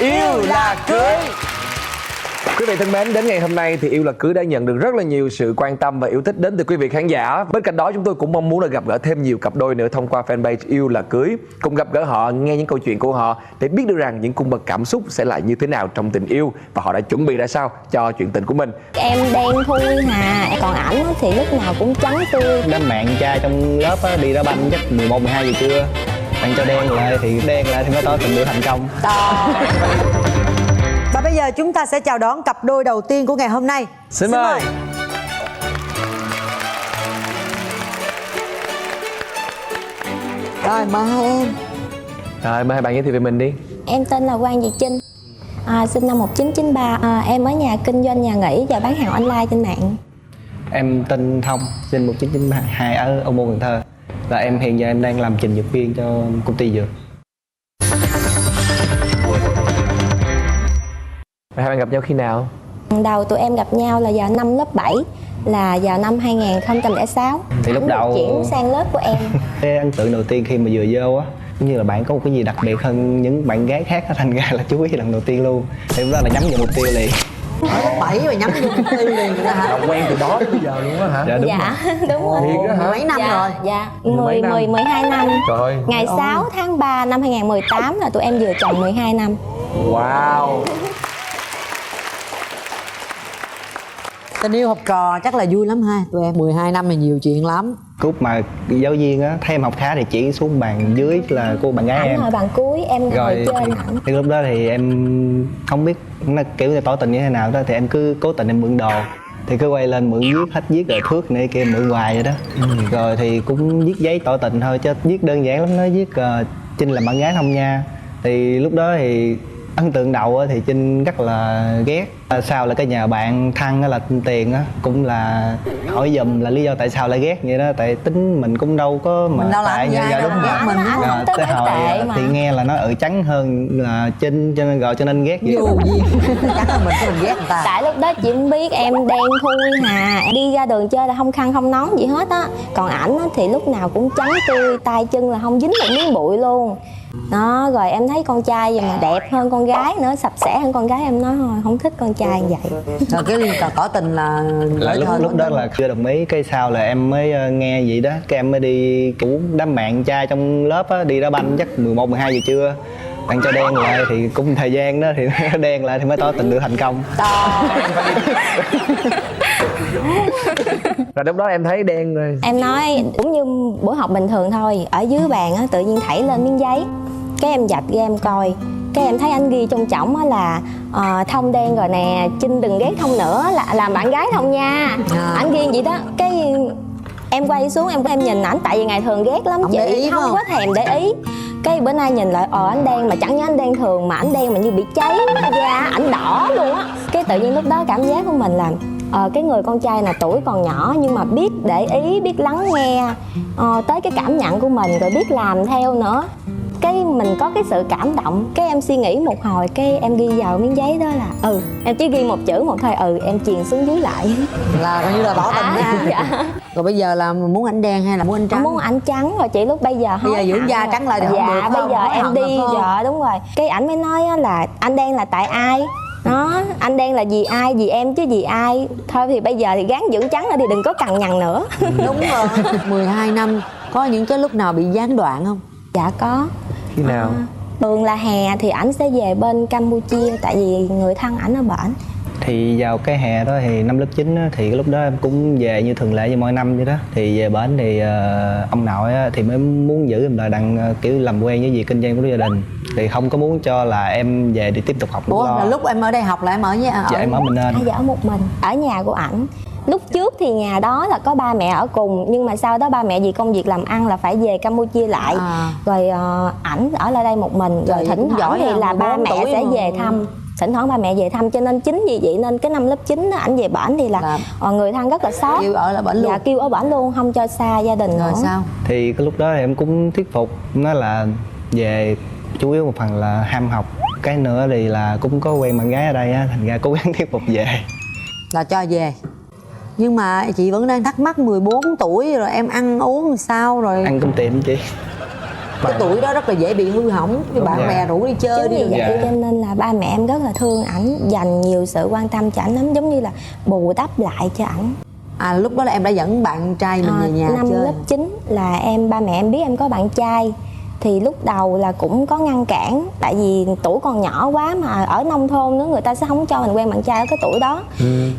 Yêu Là Cưới. Quý vị thân mến, đến ngày hôm nay thì Yêu Là Cưới đã nhận được rất là nhiều sự quan tâm và yêu thích đến từ quý vị khán giả. Bên cạnh đó chúng tôi cũng mong muốn là gặp gỡ thêm nhiều cặp đôi nữa thông qua fanpage Yêu Là Cưới, cùng gặp gỡ họ, nghe những câu chuyện của họ để biết được rằng những cung bậc cảm xúc sẽ lại như thế nào trong tình yêu và họ đã chuẩn bị ra sao cho chuyện tình của mình. Em đen thui hà, còn ảnh thì lúc nào cũng trắng tươi. Đám bạn trai trong lớp á, đi đá banh chắc 11, 12 giờ trưa. Bạn cho đen lại thì mới tỏ tình yêu thành công. Và bây giờ chúng ta sẽ chào đón cặp đôi đầu tiên của ngày hôm nay. Xin mời. Rồi mời hai em. Rồi mời hai bạn giới thiệu về mình đi. Em tên là Quang Việt Trinh, sinh năm 1993. Em ở nhà kinh doanh nhà nghỉ và bán hàng online trên mạng. Em tên Thông, sinh 1992 ở Ô Môn, Cần Thơ. Và em hiện giờ em đang làm trình dược viên cho công ty dược. Hai bạn gặp nhau khi nào? Đầu tụi em gặp nhau là vào năm lớp 7, là vào năm 2006. Thì lúc đầu chuyển sang lớp của em. Cái ấn tượng đầu tiên khi mà vừa vô á, cũng như là bạn có một cái gì đặc biệt hơn những bạn gái khác á, thành ra là chú ý lần đầu tiên luôn. Thì lúc đó là nhắm vào mục tiêu liền. Ở lớp 7 mà nhắm vô mục tiêu liền rồi đó hả? Là quen từ đó đến bây giờ luôn á hả? Dạ đúng Dạ, rồi. đúng rồi. Thiệt á hả? Mấy năm Dạ, rồi? dạ, Mấy năm? 12 năm. Trời. Ngày 6 tháng 3 năm 2018 là tụi em vừa tròn 12 năm. Wow. Tình yêu học trò chắc là vui lắm ha. Tụi em 12 năm là nhiều chuyện lắm. Lúc mà giáo viên á thấy em học khá thì chỉ xuống bàn dưới là cô bạn gái Ảnh em. ngồi bàn cuối, em ngồi Rồi trên ảnh. thì lúc đó thì em không biết nó kiểu như tỏ tình như thế nào đó, thì em cứ cố tình em mượn đồ, thì cứ quay lên mượn viết hết viết rồi thước này kia mượn hoài vậy đó. Rồi thì cũng viết giấy tỏ tình thôi chứ viết đơn giản lắm, nó viết Trinh làm bạn gái không nha. Thì lúc đó thì ấn tượng đầu thì Trinh rất là ghét. Sau là cái nhà bạn Thăng á là tiền á, cũng là hỏi giùm là lý do tại sao lại ghét vậy đó, tại tính mình cũng đâu có mà Mình đâu làm gì ai đâu đúng ghét rồi. mình, đúng không? Anh Tới tức hồi tệ mà. thì nghe là nó trắng hơn là Trinh cho nên ghét vậy. Dù gì chắc là mình cái mình ghét người ta. Tại lúc đó chị không biết em đen thui hà, đi ra đường chơi là không khăn không nón gì hết á. Còn ảnh á thì lúc nào cũng trắng tươi, tay chân là không dính một miếng bụi luôn. Đó, rồi em thấy con trai gì mà đẹp hơn con gái nữa, sạch sẽ hơn con gái, em nói thôi không thích con trai như vậy. Rồi cái tỏ tình là Lúc đó là chưa đồng ý, cái sau là em mới nghe vậy đó, cái em mới đi cũ đám bạn trai trong lớp á, đi đá banh chắc 11, 12 giờ trưa. Bạn cho đen lại thì cũng thời gian đó thì đen lại thì mới tỏ tình được thành công. Rồi lúc đó em thấy đen rồi. Em nói cũng như buổi học bình thường thôi, ở dưới bàn á tự nhiên thảy lên miếng giấy, cái em dạch ra em coi, cái em thấy anh ghi trong trỏng á là Thông đen rồi nè, Trinh đừng ghét Thông nữa, là làm bạn gái Thông nha. Anh ghi vậy đó, cái em quay xuống em nhìn ảnh, tại vì ngày thường ghét lắm Không để ý chị, phải không không? có thèm để ý. Cái bữa nay nhìn lại ảnh đen mà chẳng như ảnh đen thường, mà ảnh đen mà như bị cháy da, ảnh đỏ luôn á. Cái tự nhiên lúc đó cảm giác của mình là cái người con trai là tuổi còn nhỏ nhưng mà biết để ý, biết lắng nghe tới cái cảm nhận của mình, rồi biết làm theo nữa. Cái mình có cái sự cảm động, cái em suy nghĩ một hồi, cái em ghi vào miếng giấy đó là em chỉ ghi một chữ một thôi, em chuyền xuống dưới lại. là coi như là tỏ tình đi. Dạ. Rồi bây giờ là muốn ảnh đen hay là muốn ảnh trắng? Em muốn ảnh trắng rồi chị, lúc bây giờ Bây giờ dưỡng da trắng lại thì không dạ, được, phải bây không? giờ Hối em hận đi rồi, phải không? dạ đúng rồi. Cái ảnh mới nói á là anh đen là tại ai đó, anh đen là vì ai, vì em chứ vì ai. Thôi thì bây giờ thì gắng dưỡng trắng rồi thì đừng có cằn nhằn nữa. Đúng rồi. 12 năm có những cái lúc nào bị gián đoạn không? Dạ có. Khi nào? Thường là hè thì ảnh sẽ về bên Campuchia, tại vì người thân ảnh ở bển. Thì vào cái hè đó thì năm lớp 9 á, thì cái lúc đó em cũng về như thường lệ như mọi năm vậy đó. Thì về bển thì ông nội á, thì mới muốn giữ em lại đặng kiểu làm quen với việc kinh doanh của gia đình. Thì không có muốn cho là em về để tiếp tục học. Ủa, lo. là lúc em ở đây học là em ở với Dạ em ở mình nên. Dạ ở một mình, ở nhà của ảnh. Lúc trước thì nhà đó là có ba mẹ ở cùng, nhưng mà sau đó ba mẹ vì công việc làm ăn là phải về Campuchia lại. Rồi ảnh ở lại đây một mình, rồi thỉnh thoảng thì là ba mẹ sẽ về thăm. Thỉnh thoảng ba mẹ về thăm, cho nên chính vì vậy nên cái năm lớp 9 ảnh về bển thì là người thân rất là sót. kêu ở lại bển luôn. Dạ kêu ở bển luôn, không cho xa gia đình Rồi nữa. sao? Thì cái lúc đó thì em cũng thuyết phục nó là về, chủ yếu một phần là ham học, cái nữa thì là cũng có quen bạn gái ở đây á, thành ra cố gắng thuyết phục về. Là cho về. Nhưng mà chị vẫn đang thắc mắc 14 tuổi rồi em ăn uống làm sao rồi? Ăn cơm tiệm chị. Cái tuổi đó rất là dễ bị hư hỏng, cái bạn bè rủ đi chơi Chính đi. vì vậy cho nên là ba mẹ em rất là thương ảnh, dành nhiều sự quan tâm cho ảnh lắm, giống như là bù đắp lại cho ảnh. Lúc đó là em đã dẫn bạn trai mình về nhà Năm chơi. lớp 9 là ba mẹ em biết em có bạn trai, thì lúc đầu là cũng có ngăn cản, tại vì tuổi còn nhỏ quá mà ở nông thôn nữa, người ta sẽ không cho mình quen bạn trai ở cái tuổi đó.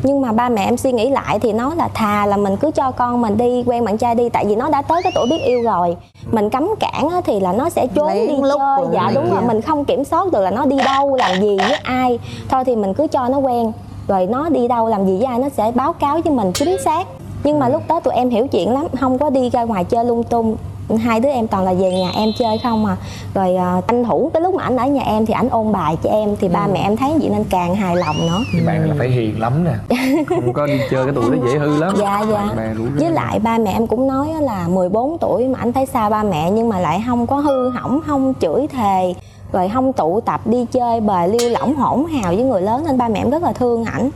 Nhưng mà ba mẹ em suy nghĩ lại thì nói là thà là mình cứ cho con mình đi quen bạn trai đi, tại vì nó đã tới cái tuổi biết yêu rồi. Mình cấm cản á, thì là nó sẽ trốn Lén đi lút chơi. rồi Dạ này đúng rồi, kia. mình không kiểm soát được là nó đi đâu làm gì với ai. Thôi thì mình cứ cho nó quen, rồi nó đi đâu làm gì với ai nó sẽ báo cáo với mình chính xác. Nhưng mà lúc đó tụi em hiểu chuyện lắm, không có đi ra ngoài chơi lung tung. Hai đứa em toàn là về nhà em chơi không à. Rồi tranh thủ cái lúc mà ảnh ở nhà em thì ảnh ôn bài cho em, thì ba mẹ em thấy vậy nên càng hài lòng nữa. Thì bạn là phải hiền lắm nè, không có đi chơi cái tuổi đó dễ hư lắm. Dạ dạ. Bạn bè rủ rê. Với lại ba mẹ em cũng nói á là 14 tuổi mà ảnh thấy xa ba mẹ nhưng mà lại không có hư hỏng, không chửi thề, rồi không tụ tập đi chơi bời liêu lỏng hỗn hào với người lớn, nên ba mẹ em rất là thương ảnh.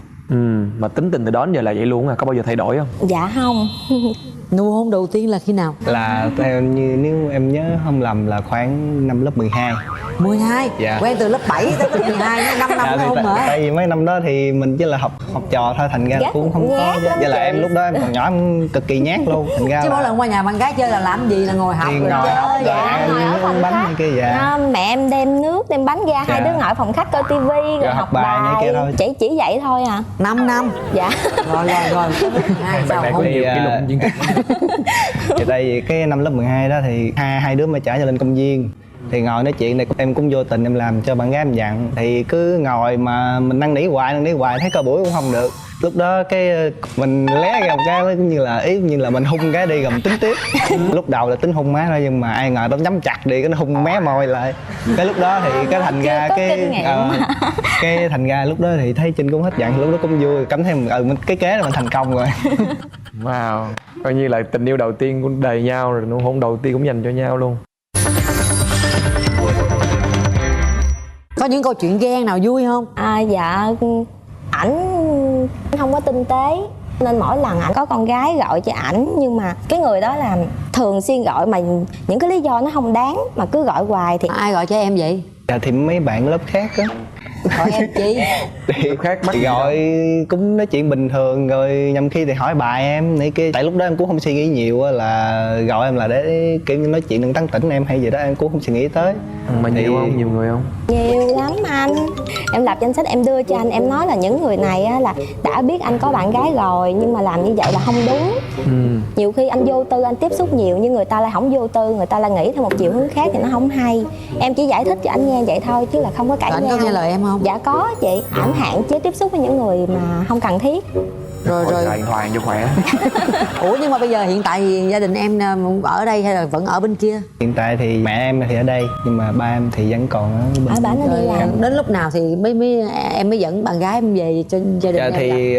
Mà tính tình từ đó đến giờ là vậy luôn à, có bao giờ thay đổi không? Dạ không. Nụ hôn đầu tiên là khi nào? Là theo như nếu em nhớ không lầm là khoảng năm lớp 12. 12. Dạ. Quen từ lớp 7 tới lớp 12, 5 năm thì không hả? tại vì mấy năm đó thì mình chỉ là học trò thôi, thành ra Dạ, cũng không có. nhát lắm Với lại chị. em lúc đó em còn nhỏ, em cực kỳ nhát luôn, thành ra Chứ mỗi là lần qua nhà bạn gái chơi là làm gì, là ngồi học thì rồi ngồi chơi. học rồi Dạ, ăn ngồi ở phòng bánh khách. này kia. Dạ. Mẹ em đem nước đem bánh ra, hai Dạ. đứa ngồi ở phòng khách coi tivi rồi Rồi học học bài này kia thôi. chỉ vậy thôi à. 5 năm. Dạ. Rồi. Hai Bạn sao bè có không? nhiều kỷ lục chương trình. Thì tại vì cái năm lớp 12 đó thì hai đứa mới chở nhau lên công viên, thì ngồi nói chuyện này em cũng vô tình em làm cho bạn gái em dặn, thì cứ ngồi mà mình năn nỉ hoài thấy cả buổi cũng không được. Lúc đó cái mình lé ra một cái cũng như là ý như là mình hung cái đi rồi mình tính tiếp. Lúc đầu là tính hung má thôi, nhưng mà ai ngờ nó nhắm chặt đi cái nó hung mé môi lại. Cái lúc đó thì cái thành ra Chưa có kinh nghiệm. cái thành ra lúc đó thì thấy Trinh cũng hết giận, lúc đó cũng vui, cảm thấy mình cái kế là mình thành công rồi. Wow, coi như là tình yêu đầu tiên cũng đầy nhau rồi, nụ hôn đầu tiên cũng dành cho nhau luôn. Có những câu chuyện ghen nào vui không? Dạ, ảnh không có tinh tế nên mỗi lần ảnh có con gái gọi cho ảnh, nhưng mà cái người đó là thường xuyên gọi mà những cái lý do nó không đáng mà cứ gọi hoài thì Ai gọi cho em vậy? Dạ thì mấy bạn lớp khác á Gọi em chi? thì Lớp khác mắc gì gọi cũng nói chuyện bình thường, rồi nhầm khi thì hỏi bài em này kia, tại lúc đó em cũng không suy nghĩ nhiều á, là gọi em là để kiểu như nói chuyện đừng tán tỉnh em hay gì đó, em cũng không suy nghĩ tới. mà Thì- nhiều không, nhiều người không? nhiều lắm anh. Em lập danh sách em đưa cho anh, em nói là những người này á, là đã biết anh có bạn gái rồi nhưng mà làm như vậy là không đúng. Nhiều khi anh vô tư, anh tiếp xúc nhiều nhưng người ta lại không vô tư, người ta lại nghĩ theo một chiều hướng khác thì nó không hay. Em chỉ giải thích cho anh nghe vậy thôi chứ là không có cãi Anh nhau. có nghe lời em không? Dạ có chị, ảnh hạn chế tiếp xúc với những người mà không cần thiết. Rồi Rồi điện thoại cho khỏe. Ủa nhưng mà bây giờ hiện tại thì gia đình em ở đây hay là vẫn ở bên kia? Hiện tại thì mẹ em thì ở đây nhưng mà ba em thì vẫn còn ở bên. Ở bển nó đi Rồi làm. đến lúc nào thì em mới dẫn bạn gái em về cho gia đình Dạ em gặp? thì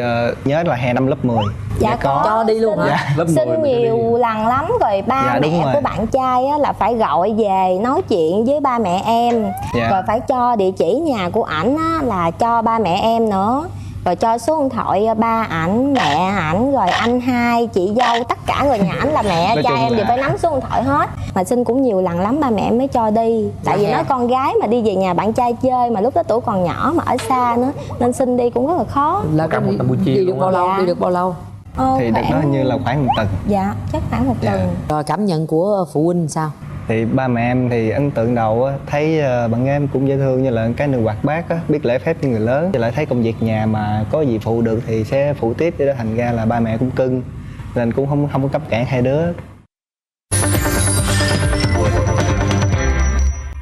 nhớ là hè năm lớp 10. Dạ có. Cho đi luôn hả? Dạ. Lớp 10 Xin mà cho nhiều lần lắm rồi, ba Dạ, đúng mẹ rồi. của bạn trai á, là phải gọi về nói chuyện với ba mẹ em. Dạ. Rồi phải cho địa chỉ nhà của ảnh á, là cho ba mẹ em nữa. Rồi cho số điện thoại ba ảnh, mẹ ảnh, rồi anh hai, chị dâu, tất cả người nhà ảnh là mẹ Nói cha chung em là- đều phải nắm số điện thoại hết. Mà xin cũng nhiều lần lắm ba mẹ em mới cho đi. Tại vì Dạ. nói con gái mà đi về nhà bạn trai chơi mà lúc đó tuổi còn nhỏ mà ở xa nữa, nên xin đi cũng rất là khó. Là Cả một Campuchia đi được luôn bao á. lâu? Dạ. Đi được bao lâu? Thì đợt đó như là khoảng 1 tuần. Dạ, chắc khoảng 1 Dạ. tuần. Rồi cảm nhận của phụ huynh sao? Thì ba mẹ em thì ấn tượng đầu á, thấy bạn em cũng dễ thương, như là cái người hoạt bát á, biết lễ phép như người lớn, với lại thấy công việc nhà mà có gì phụ được thì sẽ phụ tiếp, để đó thành ra là ba mẹ cũng cưng, nên cũng không có cấp cản hai đứa.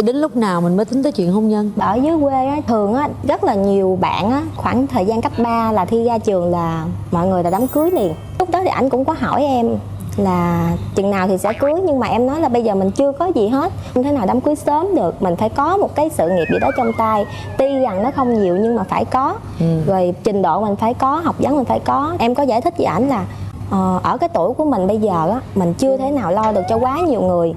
Đến lúc nào mình mới tính tới chuyện hôn nhân? Ở dưới quê á, thường á, rất là nhiều bạn á, khoảng thời gian cấp 3 là thi ra trường là mọi người là đám cưới liền. Lúc đó thì ảnh cũng có hỏi em là chừng nào thì sẽ cưới, nhưng mà em nói là bây giờ mình chưa có gì hết, không thể nào đám cưới sớm được, mình phải có một cái sự nghiệp gì đó trong tay, tuy rằng nó không nhiều nhưng mà phải có. Rồi trình độ mình phải có, học vấn mình phải có. Em có giải thích với ảnh là ở cái tuổi của mình bây giờ á, mình chưa thể nào lo được cho quá nhiều người.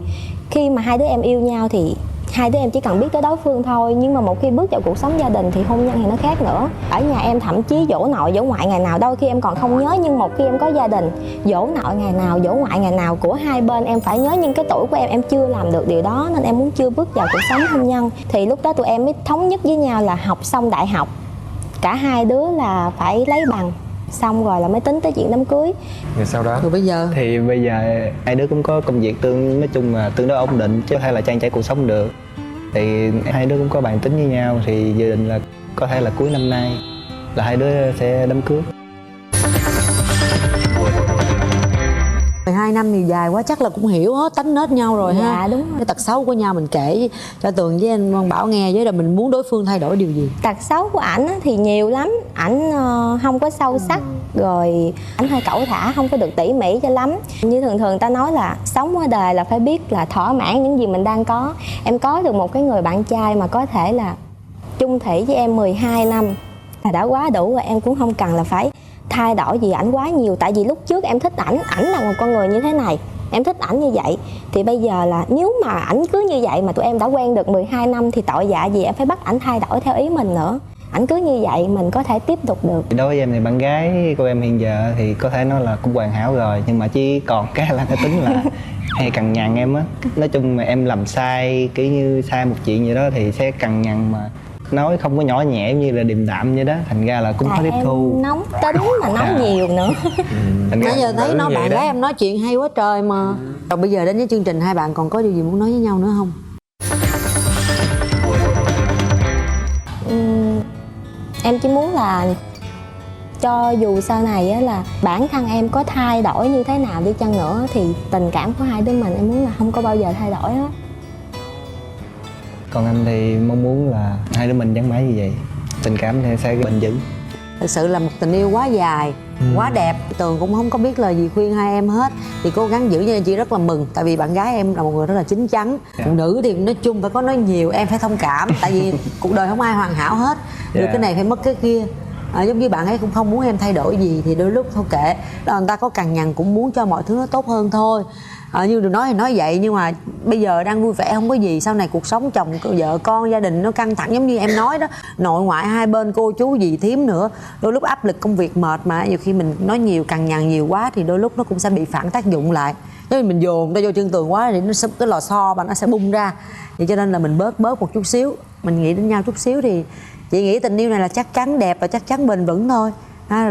Khi mà hai đứa em yêu nhau thì hai đứa em chỉ cần biết tới đối phương thôi, nhưng mà một khi bước vào cuộc sống gia đình thì hôn nhân thì nó khác nữa. Ở nhà em thậm chí dỗ nội dỗ ngoại ngày nào đôi khi em còn không nhớ, nhưng một khi em có gia đình, dỗ nội ngày nào dỗ ngoại ngày nào của hai bên em phải nhớ. Nhưng cái tuổi của em chưa làm được điều đó nên em muốn chưa bước vào cuộc sống hôn nhân. Thì lúc đó tụi em mới thống nhất với nhau là học xong đại học cả hai đứa là phải lấy bằng, xong rồi là mới tính tới chuyện đám cưới. Rồi sau đó Rồi bây giờ Thì bây giờ hai đứa cũng có công việc nói chung là tương đối ổn định, chứ có thể là trang trải cuộc sống được. Thì hai đứa cũng có bàn tính với nhau, thì dự định là có thể là cuối năm nay là hai đứa sẽ đám cưới. 12 năm thì dài quá, chắc là cũng hiểu hết tánh nết nhau rồi ha. Dạ đúng rồi. Cái tật xấu của nhau mình kể cho Tường với anh Quang Bảo nghe, với là mình muốn đối phương thay đổi điều gì. Tật xấu của ảnh á thì nhiều lắm. Ảnh không có sâu sắc, rồi ảnh hơi cẩu thả, không có được tỉ mỉ cho lắm. Như thường thường ta nói là sống ở đời là phải biết là thỏa mãn những gì mình đang có. Em có được một cái người bạn trai mà có thể là chung thủy với em 12 năm là đã quá đủ rồi. Em cũng không cần là phải thay đổi gì ảnh quá nhiều. Tại vì lúc trước em thích ảnh là một con người như thế này, em thích ảnh như vậy. Thì bây giờ là nếu mà ảnh cứ như vậy mà tụi em đã quen được 12 năm thì tội dạ gì em phải bắt ảnh thay đổi theo ý mình nữa. Ảnh cứ như vậy mình có thể tiếp tục được. Đối với em thì bạn gái của em hiện giờ thì có thể nói là cũng hoàn hảo rồi, nhưng mà chỉ còn cái là cái tính là hay cằn nhằn em á. Nói chung mà em làm sai, kiểu như sai một chuyện gì đó thì sẽ cằn nhằn, mà nói không có nhỏ nhẹ như là điềm đạm vậy đó, thành ra là cũng khó tiếp thu. Em nóng tính mà nói nhiều nữa. Thành ra Nãy giờ thấy nó vậy bạn đó. gái em nói chuyện hay quá trời mà. Rồi bây giờ đến với chương trình, hai bạn còn có điều gì muốn nói với nhau nữa không? Em chỉ muốn là cho dù sau này á là bản thân em có thay đổi như thế nào đi chăng nữa thì tình cảm của hai đứa mình em muốn là không có bao giờ thay đổi hết. Còn anh thì mong muốn là hai đứa mình vẫn mãi như vậy, tình cảm thì sẽ bền vững. Thực sự là một tình yêu quá dài, quá đẹp. Tường cũng không có biết lời gì khuyên hai em hết, thì cố gắng giữ cho nên chị rất là mừng. Tại vì bạn gái em là một người rất là chín chắn. Phụ nữ thì nói chung phải có nói nhiều, em phải thông cảm. Tại vì cuộc đời không ai hoàn hảo hết, được cái này phải mất cái kia. Giống như bạn ấy cũng không muốn em thay đổi gì thì đôi lúc thôi kệ. Đó, người ta có cằn nhằn cũng muốn cho mọi thứ nó tốt hơn thôi. Như được nói thì nói vậy, nhưng mà bây giờ đang vui vẻ không có gì. Sau này cuộc sống chồng vợ con gia đình nó căng thẳng giống như em nói đó, nội ngoại hai bên cô chú dì thím nữa, đôi lúc áp lực công việc mệt, mà nhiều khi mình nói nhiều cằn nhằn nhiều quá thì đôi lúc nó cũng sẽ bị phản tác dụng lại. Nếu mình dồn ta vô chân tường quá thì nó sẽ, cái lò xo mà nó sẽ bung ra. Vậy cho nên là mình bớt một chút xíu, mình nghĩ đến nhau chút xíu thì chị nghĩ tình yêu này là chắc chắn đẹp và chắc chắn bền vững thôi.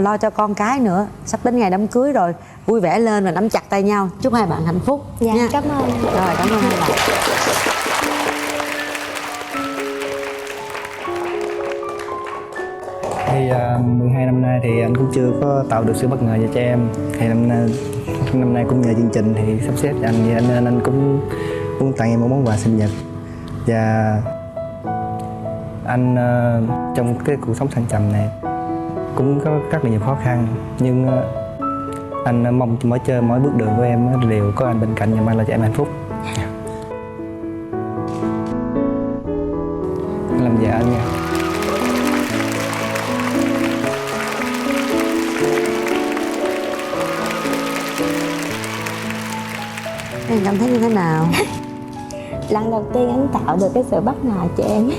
Lo cho con cái nữa, sắp đến ngày đám cưới rồi, vui vẻ lên và nắm chặt tay nhau. Chúc hai bạn hạnh phúc. Dạ nha. cảm ơn. Rồi, cảm ơn hai bạn. Thì 12 năm nay thì anh cũng chưa có tạo được sự bất ngờ cho em. Thì năm nay cũng nhờ chương trình thì sắp xếp cho anh, vậy nên anh cũng muốn tặng em một món quà sinh nhật. Và anh trong cái cuộc sống thăng trầm này cũng có rất là nhiều khó khăn, nhưng anh mong mỗi bước đường của em đều có anh bên cạnh và mang lại cho em hạnh phúc. Anh làm vợ anh nha. Em cảm thấy như thế nào? Lần đầu tiên anh tạo được cái sự bất ngờ cho em.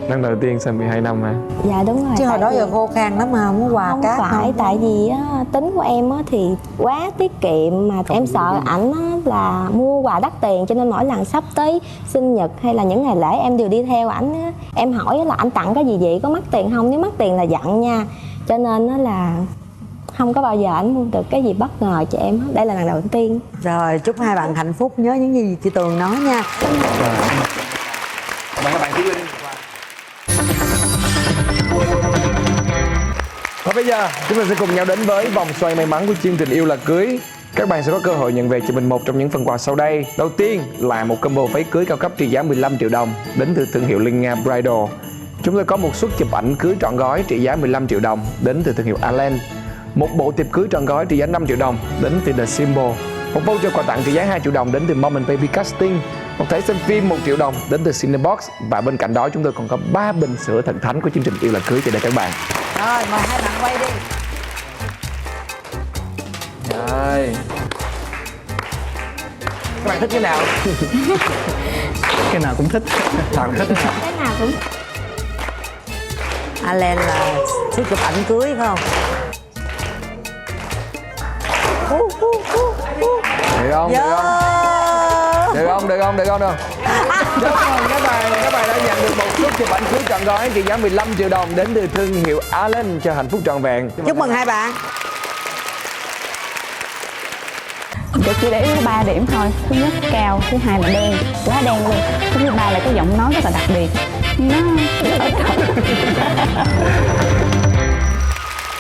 lần đầu tiên sau 12 năm hả? Dạ đúng rồi. Chứ hồi tại đó vì- giờ khô khan lắm mà không có quà không cát phải không? tại vì á, tính của em á, thì quá tiết kiệm, mà em sợ ảnh á, là mua quà đắt tiền, cho nên mỗi lần sắp tới sinh nhật hay là những ngày lễ em đều đi theo ảnh á. Em hỏi là anh tặng cái gì vậy, có mắc tiền không, nếu mắc tiền là giận nha. Cho nên á là không có bao giờ ảnh mua được cái gì bất ngờ cho em hết. Đây là lần đầu tiên. Rồi, chúc hai bạn hạnh phúc, nhớ những gì chị Tường nói nha. Mời các bạn tiến lên. Và bây giờ chúng ta sẽ cùng nhau đến với vòng xoay may mắn của chương trình Yêu Là Cưới. Các bạn sẽ có cơ hội nhận về cho mình một trong những phần quà sau đây. Đầu tiên là một combo váy cưới cao cấp trị giá 15 triệu đồng đến từ thương hiệu Linh Nga Bridal. Chúng tôi có một suất chụp ảnh cưới trọn gói trị giá 15 triệu đồng đến từ thương hiệu Allen. Một bộ tiệc cưới trọn gói trị giá 5 triệu đồng đến từ The Symbol. Một voucher quà tặng trị giá 2 triệu đồng đến từ Moment Baby Casting. Một thẻ xem phim 1 triệu đồng đến từ Cinebox. Và bên cạnh đó chúng tôi còn có 3 bình sữa thần thánh của chương trình Yêu Là Cưới cho các bạn. Rồi, mời hai bạn quay đi. Rồi. Các bạn thích cái nào? Cái nào cũng thích. Nào thích cái nào? Cái nào cũng Alan là thích chụp ảnh cưới phải không? Được không? Dạ. Được không? Được không? Được không? Được không? Chúc mừng các bạn đã nhận được một suất chụp ảnh cưới trọn gói trị giá 15 triệu đồng đến từ thương hiệu Alan cho hạnh phúc trọn vẹn. Chúc mừng hai bạn. Để chỉ để ý có 3 điểm thôi. Thứ nhất cao, thứ hai là đen, quá đen luôn. Thứ ba là cái giọng nói rất là đặc biệt. Nó ở trong.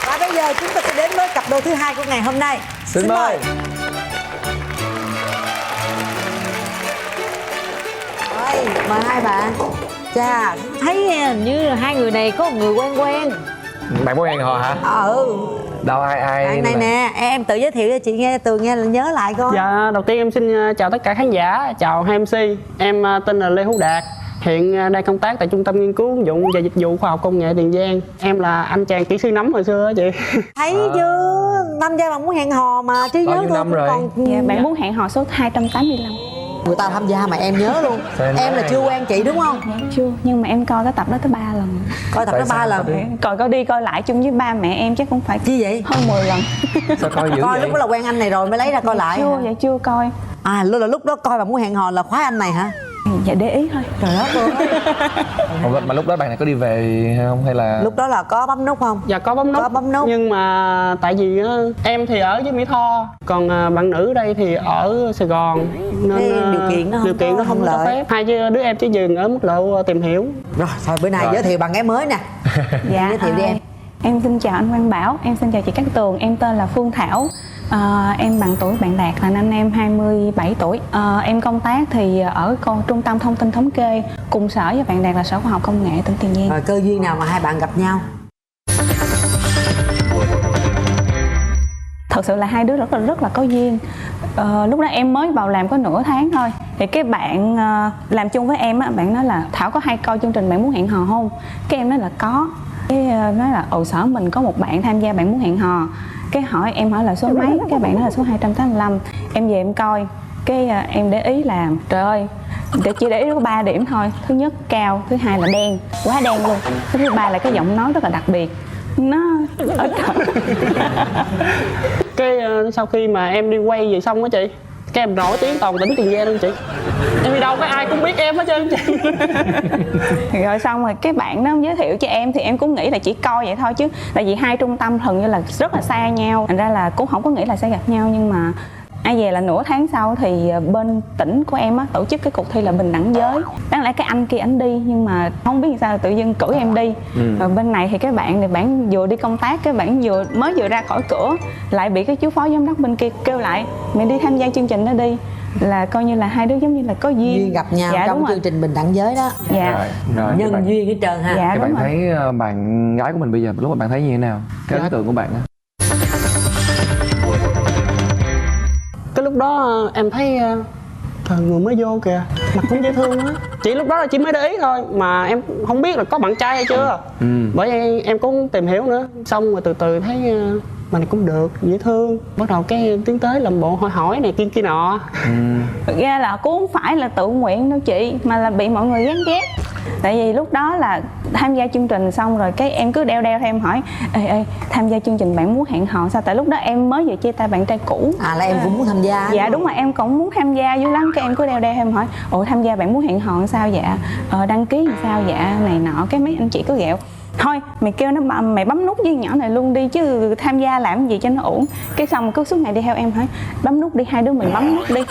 Và bây giờ chúng ta sẽ đến với cặp đôi thứ hai của ngày hôm nay. Xin mời. Ôi, mời hai bạn. Chà, thấy hình như hai người này có một người quen quen. Bạn muốn hẹn hò hả? Đâu ai Bạn này là- nè, em tự giới thiệu cho chị nghe, Tường nghe là nhớ lại coi. Dạ, đầu tiên em xin chào tất cả khán giả, chào hai MC. Em tên là Lê Hữu Đạt, hiện đang công tác tại Trung tâm Nghiên cứu ứng dụng và Dịch vụ Khoa học Công nghệ Tiền Giang. Em là anh chàng kỹ sư nấm hồi xưa á chị. Thấy chưa, năm gia bạn muốn hẹn hò mà chứ Bao nhớ nhiêu thôi năm cũng rồi? còn Dạ, bạn muốn hẹn hò số 285. người ta tham gia mà em nhớ luôn. Sao em Em nói là chưa quen chị đúng không? Dạ, chưa, nhưng mà em coi cái tập đó tới 3 lần. Coi tập Tại đó 3 sao? lần. Coi đi coi lại chung với ba mẹ em chắc cũng phải Chi vậy? hơn 10 lần. Sao coi dữ Coi vậy? lúc đó là quen anh này rồi mới lấy ra coi lại. Chưa, hả? dạ chưa coi. À lúc đó coi bạn muốn hẹn hò là khoái anh này hả? Dạ để ý thôi. Trời đất ơi. Mà lúc đó bạn này có đi về không hay là Lúc đó là có bấm nút không? Dạ có bấm nút. Có bấm nút. Nhưng mà tại vì em thì ở với Mỹ Tho, còn bạn nữ đây thì ở Sài Gòn, nên Cái điều kiện nó không điều kiện có nó không thuận cho lợi. phép. Hai đứa em chỉ dừng ở mức độ tìm hiểu. Rồi thôi bữa nay Rồi. giới thiệu bạn gái mới nè. Dạ, Giới thiệu đi em. Em xin chào anh Quang Bảo, em xin chào chị Cát Tường, em tên là Phương Thảo. Em bằng tuổi bạn Đạt là anh em 27 tuổi. Em công tác thì ở Trung tâm Thông tin Thống kê, cùng sở với bạn Đạt là Sở Khoa học Công nghệ tỉnh Tiền Giang. Rồi cơ duyên nào mà hai bạn gặp nhau? Thật sự là hai đứa rất là có duyên. Lúc đó em mới vào làm có nửa tháng thôi, thì cái bạn làm chung với em á, bạn nói là Thảo có hay coi chương trình Bạn Muốn Hẹn Hò không? Cái em nói là có. Cái nói là sở mình có một bạn tham gia Bạn Muốn Hẹn Hò. Cái em hỏi là số mấy, cái bạn nói là số 285. Em về em coi, cái em để ý là trời ơi, chỉ để ý có 3 điểm thôi. Thứ nhất cao, thứ hai là đen, quá đen luôn. Thứ ba là cái giọng nói rất là đặc biệt. Nó ở trong. Cái sau khi mà em đi quay về xong á chị, cái em nổi tiếng toàn tỉnh Tiền Giang luôn chị. Em đi đâu cái ai cũng biết em hết trơn chị. Rồi xong rồi cái bạn đó giới thiệu cho em thì em cũng nghĩ là chỉ coi vậy thôi, chứ tại vì hai trung tâm gần như là rất là xa nhau, thành ra là cũng không có nghĩ là sẽ gặp nhau. Nhưng mà ai về là nửa tháng sau thì bên tỉnh của em á tổ chức cái cuộc thi là bình đẳng giới. Đáng lẽ cái anh kia ảnh đi nhưng mà không biết sao tự dưng cử em đi. Rồi bên này thì cái bạn này bạn vừa đi công tác, cái bạn mới vừa ra khỏi cửa lại bị cái chú phó giám đốc bên kia kêu lại mày đi tham gia chương trình đó đi, là coi như là hai đứa giống như là có duyên, Duyên gặp nhau dạ, trong đúng chương rồi. trình bình đẳng giới đó. Dạ. Rồi Nhân các bạn, duyên hết trơn ha. Dạ các bạn đúng rồi. thấy bạn gái của mình bây giờ lúc mà bạn thấy như thế nào? Cái ấn tượng của bạn á? Cái lúc đó em thấy trời, người mới vô kìa, mặt cũng dễ thương quá. Chỉ lúc đó là chỉ mới để ý thôi, mà em không biết là có bạn trai hay chưa. Bởi vậy em cũng tìm hiểu nữa. Xong rồi từ từ thấy mà này cũng được, dễ thương. Bắt đầu cái tiến tới làm bộ hỏi này kia nọ. Thực ra là cũng không phải là tự nguyện đâu chị, mà là bị mọi người gán ghét. Tại vì lúc đó là tham gia chương trình xong rồi cái em cứ đeo theo em hỏi ê tham gia chương trình Bạn Muốn Hẹn Hò sao? Tại lúc đó em mới vừa chia tay bạn trai cũ. À là em cũng muốn tham gia. Dạ đúng rồi, em cũng muốn tham gia dữ lắm. Cái em cứ đeo em hỏi ủa tham gia Bạn Muốn Hẹn Hò sao dạ? Đăng ký làm sao dạ này nọ. Cái mấy anh chị cứ ghẹo thôi mày kêu nó mày bấm nút với nhỏ này luôn đi chứ tham gia làm gì cho nó ổn. Cái xong cứ suốt ngày đi theo em hỏi bấm nút đi, hai đứa mình bấm nút đi.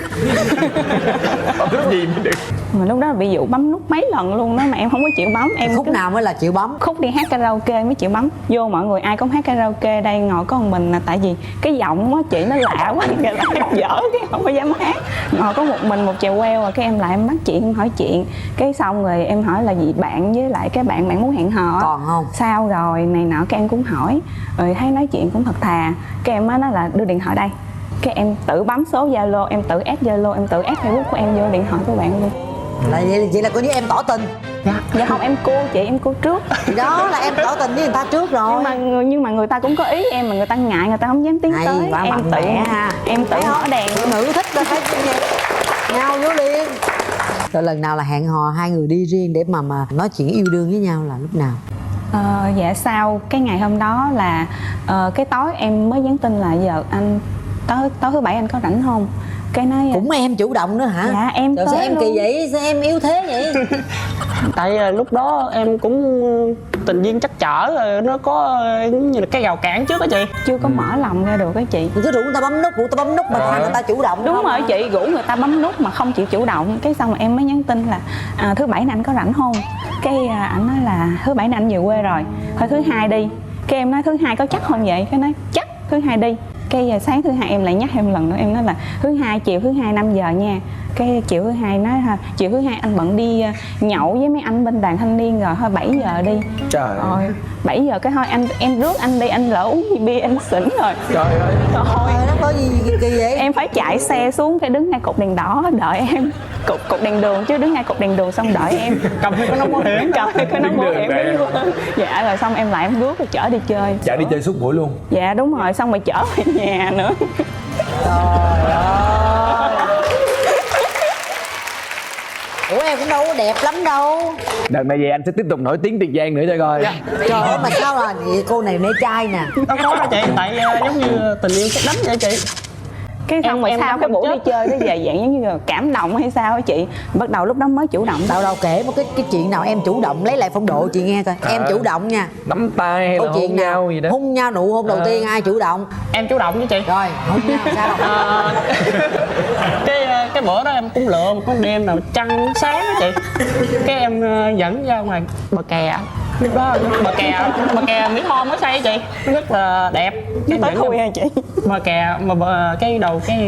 Bấm nút gì mới được? Mà lúc đó bị dụ bấm nút mấy lần luôn đó mà em không có chịu bấm. Em Khúc cứ nào mới là chịu bấm? khúc đi hát karaoke mới chịu bấm. Vô mọi người ai cũng hát karaoke, đây ngồi có một mình là tại vì cái giọng á chị nó lạ quá kìa, là hát dở cái không có dám hát. Ngồi có một mình một chèo queo rồi cái em lại em bắt chuyện em hỏi chuyện. Cái xong rồi em hỏi là gì bạn với lại cái bạn muốn hẹn hò á, Còn không? sao rồi này nọ, cái em cũng hỏi rồi thấy nói chuyện cũng thật thà. Cái em mới nói là đưa điện thoại đây. Cái em tự bấm số Zalo, em tự add Zalo, em tự add Facebook của em vô điện thoại của bạn luôn. Là vậy là coi như em tỏ tình. Dạ không, em cua chị, em cua trước. Thì đó là em tỏ tình với người ta trước rồi. Nhưng mà người ta cũng có ý em mà người ta ngại, người ta không dám tiến Hay tới. quá, Em mạnh tự mẽ ha. em tự Thấy mở không? đèn. Phụ nữ thích đó, thấy không nha. nhau vô liền. Rồi lần nào là hẹn hò hai người đi riêng để mà nói chuyện yêu đương với nhau là lúc nào? Dạ sau cái ngày hôm đó là cái tối em mới nhắn tin là giờ anh tối thứ bảy anh có rảnh không, cái nói Cũng em chủ động nữa hả? dạ em Trời, tới sao em luôn. kỳ vậy? Sao em yếu thế vậy? Tại lúc đó em cũng tình duyên chắc chở rồi, nó có như là cái rào cản trước á chị. Chưa có mở lòng ra được á chị. Mình cứ rủ người ta bấm nút mà thằng người ta chủ động. Đúng không rồi hả? chị, rủ người ta bấm nút mà không chịu chủ động, cái xong rồi em mới nhắn tin là thứ bảy này anh có rảnh không, cái ảnh nói là thứ bảy này anh về quê rồi, thôi thứ hai đi. Cái em nói thứ hai có chắc không vậy, cái nói chắc thứ hai đi. Cái sáng thứ hai em lại nhắc em lần nữa, em nói là thứ hai chiều thứ hai 5 giờ nha. Cái chiều thứ hai nói chiều thứ hai anh bận đi nhậu với mấy anh bên đoàn thanh niên rồi, thôi 7 giờ đi. Trời ơi. Rồi 7 giờ cái thôi em rước anh đi, anh lỡ uống gì bia anh xỉn rồi. Trời ơi. Thôi Trời, nó có gì kỳ vậy? em phải chạy xe xuống cái đứng ngay cột đèn đỏ đợi em, cột đèn đường chứ, đứng ngay cột đèn đường xong đợi em. Cầm theo cái nón bảo hiểm. Cầm cái nón bảo hiểm Đứng đường đúng luôn. Dạ rồi xong em lại em rước rồi chở đi chơi. Chạy đi chơi suốt buổi luôn. Dạ đúng rồi, xong rồi chở về nhà nữa. Trời ơi. Ủa em cũng đâu có đẹp lắm đâu. Đợt này về anh sẽ tiếp tục nổi tiếng Tiền Giang nữa cho coi. Trời ơi mà sao là vậy? Cô này mê trai nè. Đâu có đâu chị, tại giống như tình yêu sét đánh vậy chị. Cái xong rồi em sau đắm cái em buổi chết. đi chơi nó về dạng giống như là cảm động hay sao á chị. Bắt đầu lúc đó mới chủ động. Đâu kể một cái chuyện nào em chủ động lấy lại phong độ chị nghe coi. Em chủ động nha. Nắm tay hay là Câu chuyện hôn nào nhau gì đó. hôn nhau nụ hôn đầu tiên ai chủ động? Em chủ động với chị. Rồi hôn nhau sao đâu? Cái bữa đó em cũng lựa một con đêm nào trăng sáng á chị. Cái em dẫn ra ngoài bờ kè. Lúc đó bờ kè Mỹ Tho mới xây chị, nó rất là đẹp. Nó tới dẫn khui ra hả chị? bờ kè mà cái đầu cái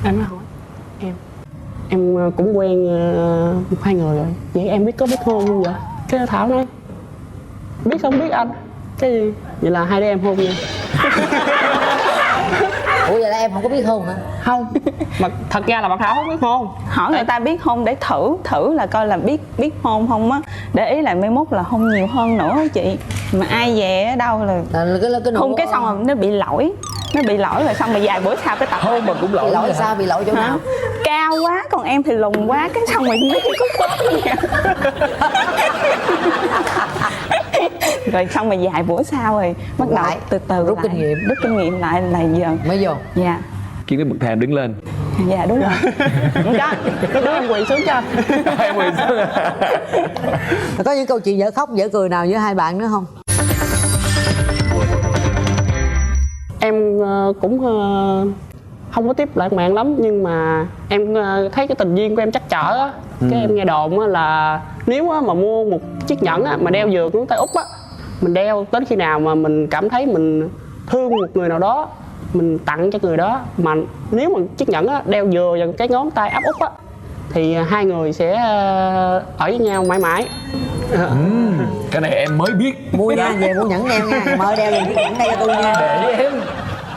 em nói hỏi em cũng quen một hai người rồi, vậy em có biết hôn không vậy? Cái Thảo nói biết không biết anh, cái vậy là hai đứa em hôn nha. Ủa vậy là em không có biết hôn hả? Không, mà thật ra là bạn Thảo không biết hôn. Hỏi người ta biết hôn để thử là coi là biết hôn không á, để ý là mai mốt là hôn nhiều hơn nữa á chị. Mà ai về ở đâu là Cái nụ hôn cái xong rồi nó bị lỗi rồi xong rồi vài bữa sau cái tập Hôn mà cũng bị lỗi. lỗi hả? sao? Bị lỗi chỗ hả? nào? Cao quá còn em thì lùn quá, cái xong rồi nó có tốt nha. Rồi xong rồi vài bữa sau rồi bắt đầu Lại, từ từ rút lại, kinh nghiệm. rút kinh nghiệm lại là giờ. Mới vô. Dạ Kiếm cái bậc thềm đứng lên. dạ đúng rồi. Không có Lúc đó em quỳ xuống cho anh. Em quỳ xuống. Có những câu chuyện dở khóc dở cười nào với hai bạn nữa không? Em cũng không có tiếp lãng mạn lắm, nhưng mà em thấy cái tình duyên của em chắc chở á. Cái em nghe đồn á là nếu á mà mua một chiếc nhẫn á mà đeo vừa ngón tay út á, mình đeo đến khi nào mà mình cảm thấy mình thương một người nào đó, mình tặng cho người đó. Mà nếu mà chiếc nhẫn á đeo vừa vào cái ngón tay áp út á thì hai người sẽ ở với nhau mãi mãi. Cái này em mới biết. Mua nha, về mua nhẫn đeo nha. Mời đeo liền chiếc nhẫn đây cho tôi nha. Để em.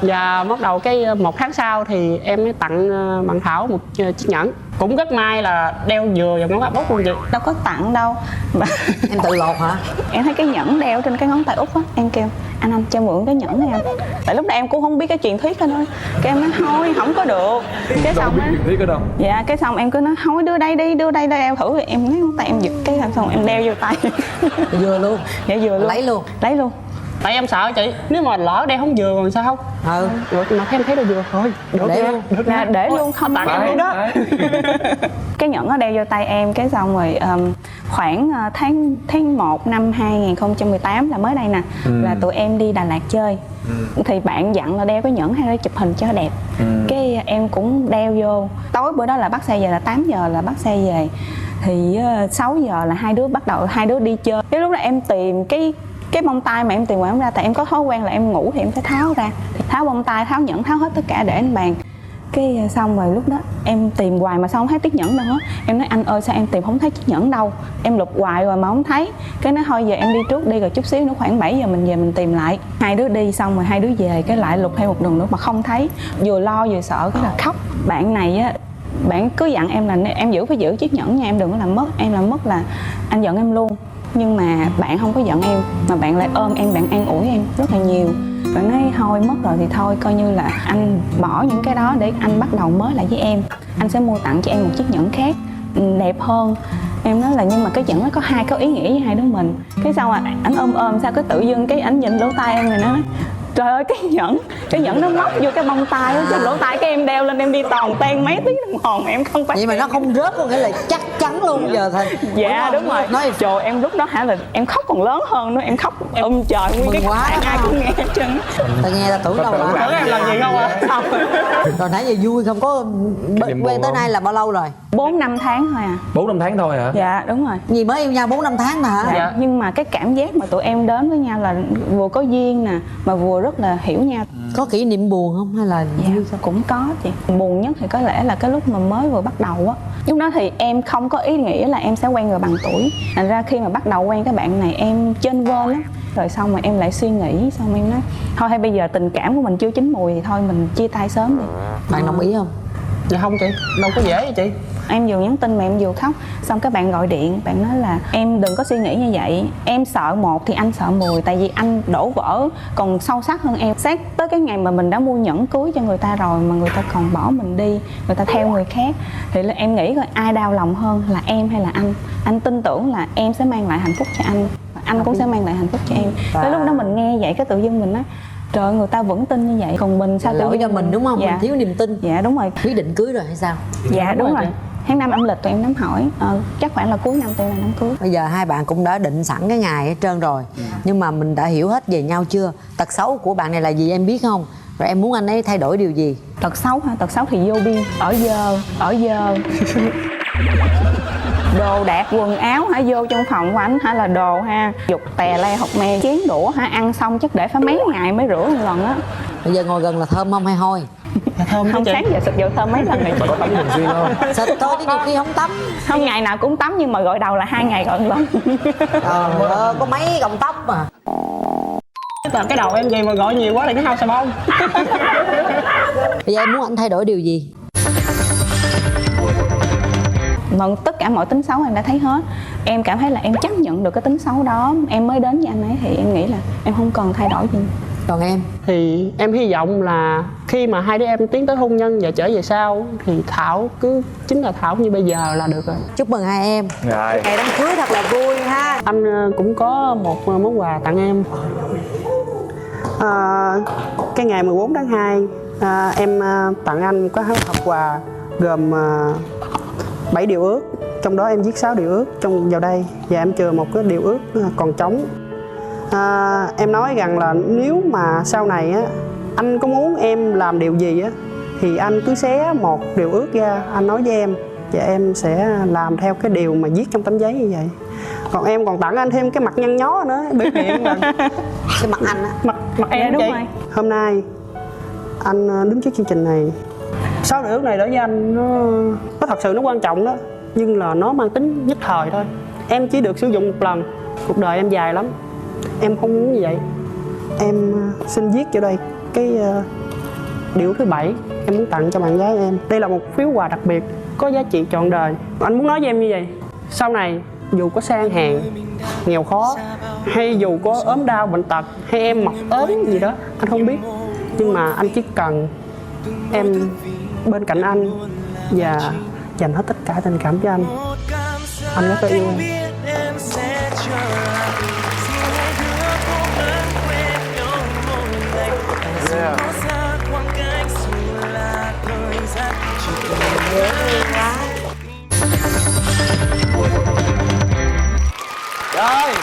Và bắt đầu cái 1 tháng sau thì em mới tặng bạn Thảo một chiếc nhẫn. Cũng rất may là đeo vừa vào ngón áp út luôn chị. đâu có tặng đâu mà Em tự lột hả? em thấy cái nhẫn đeo trên cái ngón tay út á, em kêu anh cho mượn cái nhẫn này anh. Tại lúc đó em cũng không biết cái truyền thuyết đó thôi, cái em nói thôi không có được. Cái xong á Biết cái đâu. dạ cái xong em cứ nói thôi đưa đây đi, đưa đây đeo thử. Em lấy ngón tay em giật cái xong em đeo vô tay. Vừa luôn. Dạ vừa luôn, lấy luôn. Tại em sợ chị, nếu mà lỡ đeo không vừa còn sao? Ừ. Rồi mà em thấy đâu vừa thôi. Được Để nha. luôn. Là để luôn không tặng em tặng luôn đó. cái nhẫn nó đeo vô tay em cái xong rồi khoảng tháng 1 năm 2018 là mới đây nè, là tụi em đi Đà Lạt chơi. Thì bạn dặn là đeo cái nhẫn hay là chụp hình cho đẹp. Cái em cũng đeo vô. Tối bữa đó là bắt xe về là 8 giờ là bắt xe về. Thì 6 giờ là hai đứa đi chơi. Cái lúc đó em tìm cái bông tai mà em tìm ngoài không ra, tại em có thói quen là em ngủ thì em phải tháo ra, tháo bông tai, tháo nhẫn, tháo hết tất cả để lên bàn. Cái xong rồi lúc đó em tìm hoài mà sao không thấy chiếc nhẫn đâu hết. Em nói anh ơi sao em tìm không thấy chiếc nhẫn đâu, em lục hoài rồi mà không thấy. Cái nói thôi giờ em đi trước đi, rồi chút xíu nữa khoảng 7 giờ mình về mình tìm lại. Hai đứa đi xong rồi hai đứa về cái lại lục thêm một đường nữa mà không thấy, vừa lo vừa sợ cái là khóc. Bạn này á, bạn cứ dặn em là em phải giữ chiếc nhẫn nha, em đừng có làm mất, em làm mất là anh giận em luôn. nhưng mà bạn không có giận em mà bạn lại ôm em, bạn an ủi em rất là nhiều. Bạn nói thôi mất rồi thì thôi, coi như là anh bỏ những cái đó để anh bắt đầu mới lại với em. Anh sẽ mua tặng cho em một chiếc nhẫn khác đẹp hơn. Em nói là nhưng mà cái nhẫn nó có ý nghĩa với hai đứa mình. Cái sau mà ảnh ôm sao cái tự dưng cái ảnh nhìn lỗ tai em rồi nó nói trời ơi cái nhẫn nó móc vô cái bông tai á, cái lỗ tai cái em đeo lên em đi toàn ten mấy tiếng đồng hồ mà em không phải. Vậy mà nó không rớt có nghĩa là chắc chắn luôn giờ thôi. Dạ đúng rồi. Nói Trời em lúc đó hả là em khóc còn lớn hơn nữa, em khóc trời nguyên cái quá khách sạn ai đó. cũng nghe hết trơn. ta nghe ta tưởng đâu tưởng mà. Tưởng em làm gì không à? Rồi nãy giờ vui không có niềm quen buồn tới không? nay là bao lâu rồi? 4-5 tháng thôi à. 4-5 tháng thôi hả? Dạ đúng rồi. Gì mới yêu nhau 4-5 tháng mà hả? Dạ. Nhưng mà cái cảm giác mà tụi em đến với nhau là vừa có duyên nè mà vừa rất là hiểu nhau. Có kỷ niệm buồn không hay là Dạ, vui sao? cũng có chị. Buồn nhất thì có lẽ là cái lúc mà mới vừa bắt đầu á. Lúc đó thì em không có ý nghĩa là em sẽ quen người bằng tuổi. Thành ra khi mà bắt đầu quen cái bạn này em chênh vênh lắm. Rồi xong mà em lại suy nghĩ, xong em nói thôi hay bây giờ tình cảm của mình chưa chín mùi thì thôi mình chia tay sớm đi. Bạn đồng ý không? Dạ không chị, đâu có dễ vậy chị. Em vừa nhắn tin mà em vừa khóc. Xong các bạn gọi điện, bạn nói là em đừng có suy nghĩ như vậy. Em sợ một thì anh sợ 10. Tại vì anh đổ vỡ còn sâu sắc hơn em. Xét tới cái ngày mà mình đã mua nhẫn cưới cho người ta rồi mà người ta còn bỏ mình đi, người ta theo người khác, thì là em nghĩ coi ai đau lòng hơn là em hay là anh. Anh tin tưởng là em sẽ mang lại hạnh phúc cho anh, anh cũng sẽ mang lại hạnh phúc cho em. Tới lúc đó mình nghe vậy cái tự dưng mình nói trời ơi, người ta vẫn tin như vậy còn mình sao tự Lỗi dưng cho mình đúng không? Dạ. Mình thiếu niềm tin. Dạ đúng rồi. Quyết định cưới rồi hay sao? Dạ đúng rồi. Tháng 5 âm lịch tụi em đám hỏi, chắc khoảng là cuối năm tụi em là đám cưới. Bây giờ hai bạn cũng đã định sẵn cái ngày hết trơn rồi. Nhưng mà mình đã hiểu hết về nhau chưa? Tật xấu của bạn này là gì em biết không? Rồi em muốn anh ấy thay đổi điều gì? Tật xấu hả? Tật xấu thì vô biên, ở dơ đồ đạc quần áo hả, vô trong phòng của ảnh hả là đồ ha, dục tè le hột me, chén đũa hả, ăn xong chắc để phải mấy ngày mới rửa một lần á. Bây giờ ngồi gần là thơm không hay hôi? Dạ thơm Không, chị. sáng giờ xịt dầu thơm mấy lần rồi chị. Có tắm thường xuyên không? Xịt thôi chứ nhiều khi không tắm. Không, ngày nào cũng tắm nhưng mà gội đầu là 2 ngày gội một lần. Có mấy cọng tóc mà. Là cái đầu em gì mà gọi nhiều quá thì nó hao xà bông. Bây giờ em muốn anh thay đổi điều gì? Mà tất cả mọi tính xấu em đã thấy hết. Em cảm thấy là em chấp nhận được cái tính xấu đó. Em mới đến với anh ấy thì em nghĩ là em không cần thay đổi gì. Còn em? Thì em hy vọng là khi mà hai đứa em tiến tới hôn nhân và trở về sau thì Thảo cứ chính là Thảo như bây giờ là được rồi. Chúc mừng hai em. Rồi. Ngày đám cưới thật là vui ha. Anh cũng có một món quà tặng em. Cái ngày 14 tháng 2 em tặng anh một cái hộp quà gồm 7 điều ước. Trong đó em viết 6 điều ước vào đây và em chừa một cái điều ước còn trống. Em nói rằng là nếu mà sau này á anh có muốn em làm điều gì á thì anh cứ xé một điều ước ra, anh nói với em và em sẽ làm theo cái điều mà viết trong tấm giấy như vậy. Còn em còn tặng anh thêm cái mặt nhăn nhó nữa, biểu hiện là Cái mặt anh á. mặt em Dạ, đúng chị. rồi. Hôm nay anh đứng trước chương trình này, 6 điều ước này đối với anh nó thật sự nó quan trọng đó, nhưng là nó mang tính nhất thời thôi. Em chỉ được sử dụng một lần, cuộc đời em dài lắm, em không muốn như vậy. Em xin viết vào đây cái điều thứ 7 em muốn tặng cho bạn gái em. Đây là một phiếu quà đặc biệt có giá trị trọn đời. Anh muốn nói với em như vậy: sau này dù có sang hèn, nghèo khó, hay dù có ốm đau bệnh tật, hay em mọc ốm gì đó, anh không biết, nhưng mà anh chỉ cần em bên cạnh anh và dành hết tất cả tình cảm cho anh. Anh rất là yêu em. Rồi.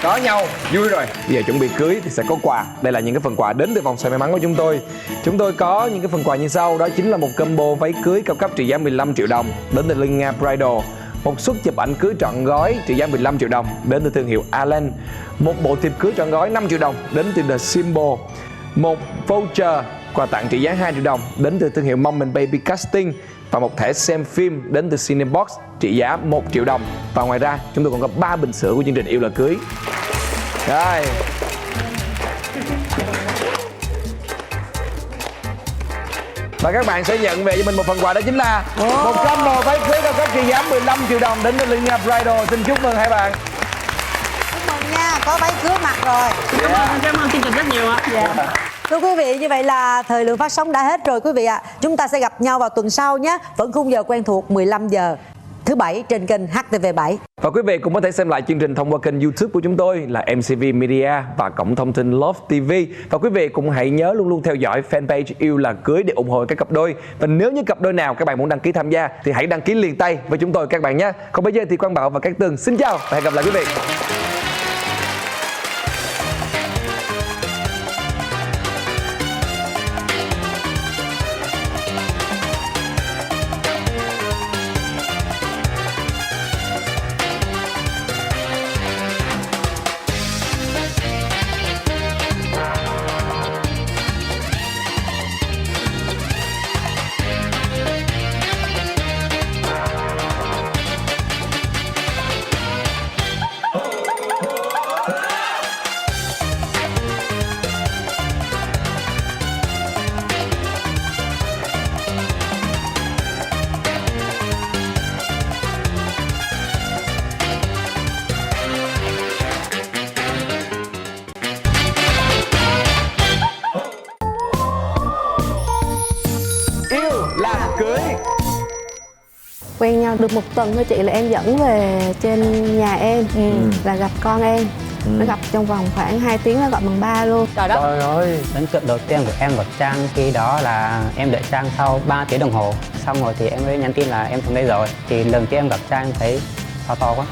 Có nhau, vui rồi. Bây giờ chuẩn bị cưới thì sẽ có quà. Đây là những cái phần quà đến từ vòng xoay may mắn của chúng tôi. Chúng tôi có những cái phần quà như sau. Đó chính là một combo váy cưới cao cấp trị giá 15 triệu đồng đến từ Linh Nga Bridal. Một suất chụp ảnh cưới trọn gói trị giá 15 triệu đồng đến từ thương hiệu Allen. Một bộ thiệp cưới trọn gói 5 triệu đồng đến từ The Symbol. Một voucher quà tặng trị giá 2 triệu đồng đến từ thương hiệu Mom and Baby Casting. Và một thẻ xem phim đến từ Cinebox trị giá 1 triệu đồng. Và ngoài ra chúng tôi còn có 3 bình sữa của chương trình Yêu Là Cưới. Rồi. Và các bạn sẽ nhận về cho mình một phần quà, đó chính là một combo váy cưới cao cấp trị giá 15 triệu đồng đến từ Linha Bridal. Xin chúc mừng hai bạn. Chúc mừng nha, có váy cưới mặc rồi. Cảm ơn chương trình rất nhiều ạ. Thưa quý vị, như vậy là thời lượng phát sóng đã hết rồi quý vị ạ. Chúng ta sẽ gặp nhau vào tuần sau nhé. Vẫn khung giờ quen thuộc 15 giờ thứ Bảy trên kênh HTV7. Và quý vị cũng có thể xem lại chương trình thông qua kênh YouTube của chúng tôi là MCV Media và cổng thông tin Love TV. Và quý vị cũng hãy nhớ luôn luôn theo dõi fanpage Yêu Là Cưới để ủng hộ các cặp đôi. Và nếu như cặp đôi nào các bạn muốn đăng ký tham gia thì hãy đăng ký liền tay với chúng tôi các bạn nhé. Còn bây giờ thì Quang Bảo và Cát Tường xin chào và hẹn gặp lại quý vị. Yêu Là Cưới. Quen nhau được một tuần thôi chị là em dẫn về trên nhà em là gặp con em. Nó gặp trong vòng khoảng 2 tiếng là gọi bằng ba luôn. Trời đất. Trời ơi. Ấn tượng đầu tiên của em gặp Trang khi đó là em đợi Trang sau 3 tiếng đồng hồ. Xong rồi thì em mới nhắn tin là em xuống đây rồi. Thì lần khi em gặp Trang thấy sao to quá.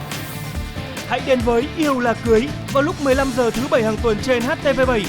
Hãy đến với Yêu Là Cưới vào lúc 15 giờ thứ Bảy hàng tuần trên HTV7